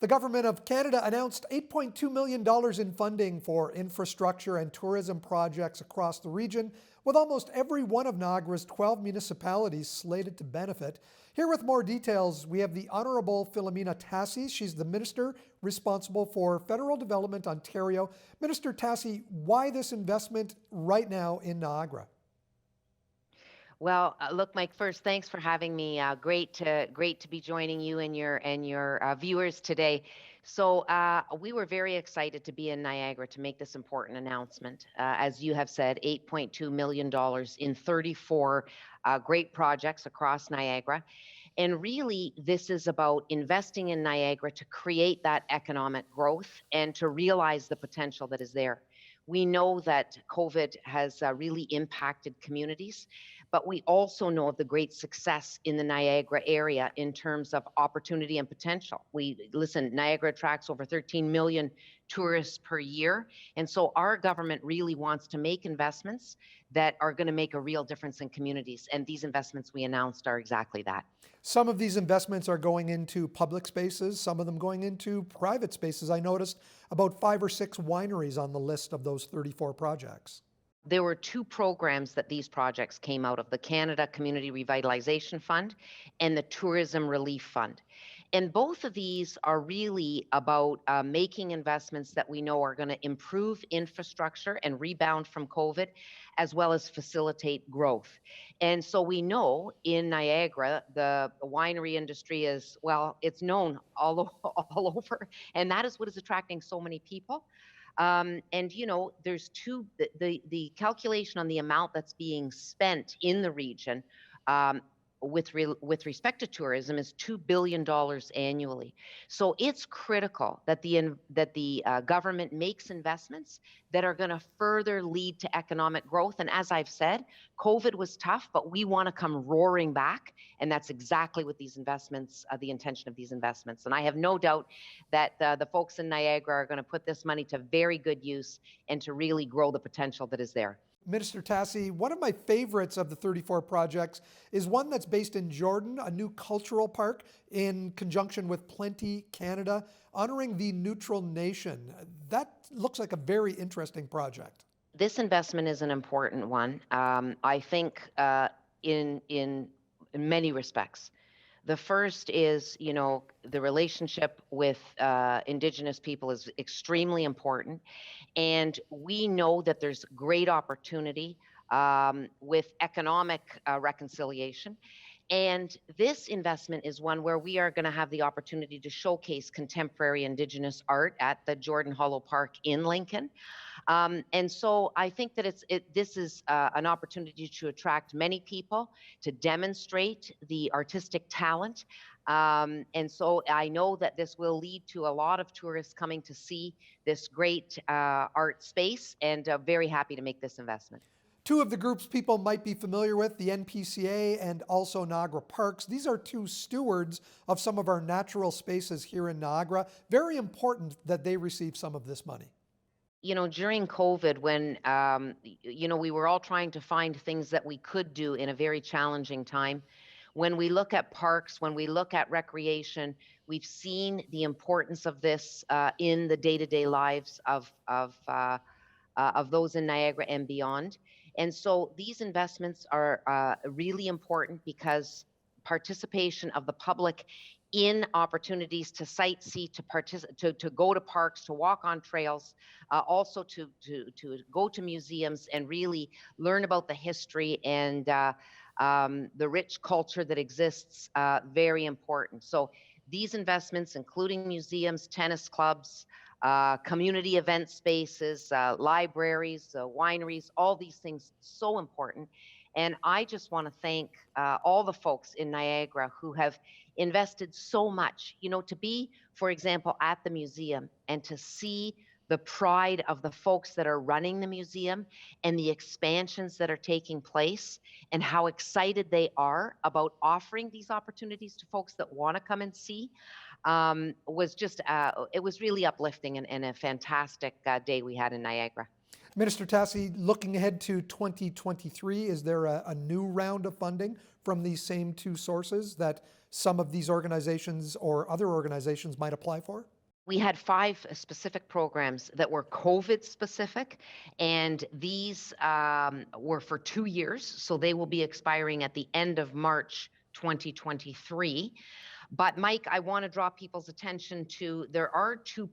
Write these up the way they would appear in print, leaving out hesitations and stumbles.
The Government of Canada announced $8.2 million in funding for infrastructure and tourism projects across the region, with almost every one of Niagara's 12 municipalities slated to benefit. Here with more details, we have the Honourable Philomena Tassi. She's the Minister responsible for Federal Development Ontario. Minister Tassi, why this investment right now in Niagara? Well, look, Mike. First, thanks for having me. Great to be joining you and your viewers today. We were very excited to be in Niagara to make this important announcement. As you have said, $8.2 million in 34 great projects across Niagara. And really, this is about investing in Niagara to create that economic growth and to realize the potential that is there. We know that COVID has really impacted communities, but we also know of the great success in the Niagara area in terms of opportunity and potential. Niagara attracts over 13 million tourists per year. And so our government really wants to make investments that are going to make a real difference in communities. And these investments we announced are exactly that. Some of these investments are going into public spaces, some of them going into private spaces. I noticed about 5 or 6 wineries on the list of those 34 projects. There were 2 programs that these projects came out of: the Canada Community Revitalization Fund and the Tourism Relief Fund. And both of these are really about making investments that we know are going to improve infrastructure and rebound from COVID, as well as facilitate growth. And so we know in Niagara, the winery industry is, well, it's known all over, and that is what is attracting so many people. There's the calculation on the amount that's being spent in the region with respect to tourism is $2 billion annually. So it's critical that the government makes investments that are going to further lead to economic growth. And as I've said, COVID was tough, but we want to come roaring back. And that's exactly what these investments, the intention of these investments. And I have no doubt that the folks in Niagara are going to put this money to very good use and to really grow the potential that is there. Minister Tassi, one of my favorites of the 34 projects is one that's based in Jordan, a new cultural park in conjunction with Plenty Canada, honoring the neutral nation. That looks like a very interesting project. This investment is an important one. I think in many respects. The first is, the relationship with Indigenous people is extremely important. And we know that there's great opportunity with economic reconciliation. And this investment is one where we are going to have the opportunity to showcase contemporary Indigenous art at the Jordan Hollow Park in Lincoln. And so I think that this is an opportunity to attract many people, to demonstrate the artistic talent. And so I know that this will lead to a lot of tourists coming to see this great art space, and very happy to make this investment. 2 of the groups people might be familiar with, the NPCA and also Niagara Parks. These are 2 stewards of some of our natural spaces here in Niagara. Very important that they receive some of this money. During COVID, when, we were all trying to find things that we could do in a very challenging time, when we look at parks, when we look at recreation, we've seen the importance of this in the day-to-day lives of those in Niagara and beyond. And so these investments are really important because participation of the public in opportunities to sightsee, to go to parks, to walk on trails, also to go to museums and really learn about the history and the rich culture that exists, very important. So these investments, including museums, tennis clubs, community event spaces, libraries, wineries, all these things, so important. And I just want to thank all the folks in Niagara who have invested so much, to be, for example, at the museum and to see the pride of the folks that are running the museum and the expansions that are taking place and how excited they are about offering these opportunities to folks that want to come and see was just, it was really uplifting and a fantastic day we had in Niagara. Minister Tassi, looking ahead to 2023, is there a new round of funding from these same 2 sources that some of these organizations or other organizations might apply for? We had 5 specific programs that were COVID specific, and these were for 2 years, so they will be expiring at the end of March 2023. But Mike, I want to draw people's attention to there are two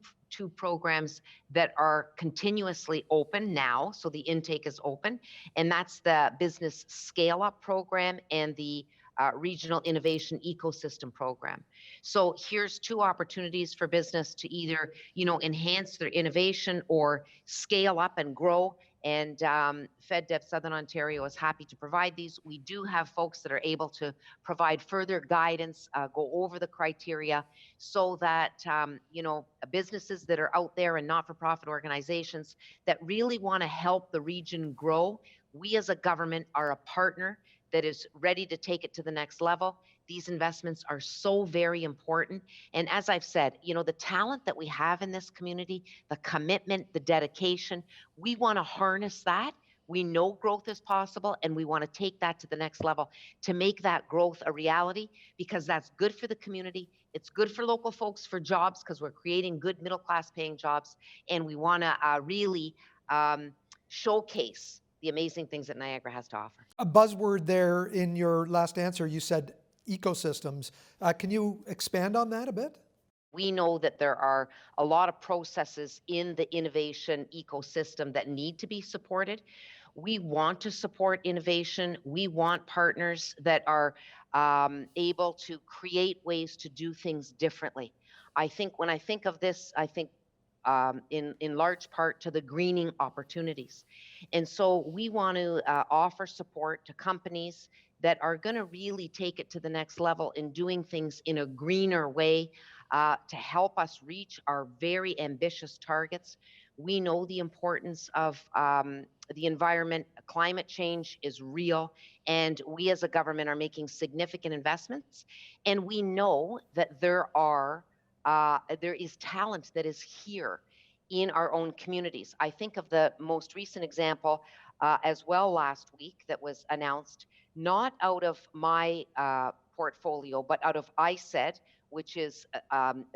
programs that are continuously open now, so the intake is open, and that's the Business Scale Up program and the Regional Innovation Ecosystem program. So here's 2 opportunities for business to either, enhance their innovation or scale up and grow. And FedDev Southern Ontario is happy to provide these. We do have folks that are able to provide further guidance, go over the criteria so that, businesses that are out there and not-for-profit organizations that really want to help the region grow, we as a government are a partner that is ready to take it to the next level. These investments are so very important. And as I've said, the talent that we have in this community, the commitment, the dedication, we want to harness that. We know growth is possible, and we want to take that to the next level to make that growth a reality, because that's good for the community. It's good for local folks for jobs, because we're creating good middle class paying jobs. And we want to really showcase the amazing things that Niagara has to offer. A buzzword there in your last answer, you said ecosystems. Can you expand on that a bit? We know that there are a lot of processes in the innovation ecosystem that need to be supported. We want to support innovation. We want partners that are able to create ways to do things differently. I think when I think of this, I think in large part to the greening opportunities. And so we want to offer support to companies that are going to really take it to the next level in doing things in a greener way to help us reach our very ambitious targets. We know the importance of the environment. Climate change is real, and we as a government are making significant investments. And we know that there is talent that is here in our own communities. I think of the most recent example as well last week that was announced, not out of my portfolio, but out of ISED, which is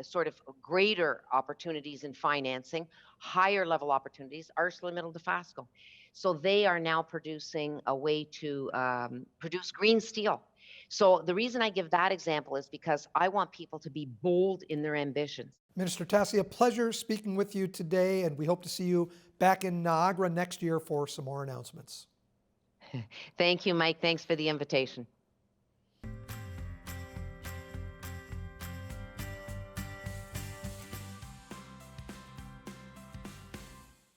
sort of greater opportunities in financing, higher level opportunities, ArcelorMittal Dofasco. So they are now producing a way to produce green steel. So the reason I give that example is because I want people to be bold in their ambitions. Minister Tassi, a pleasure speaking with you today, and we hope to see you back in Niagara next year for some more announcements. Thank you, Mike. Thanks for the invitation.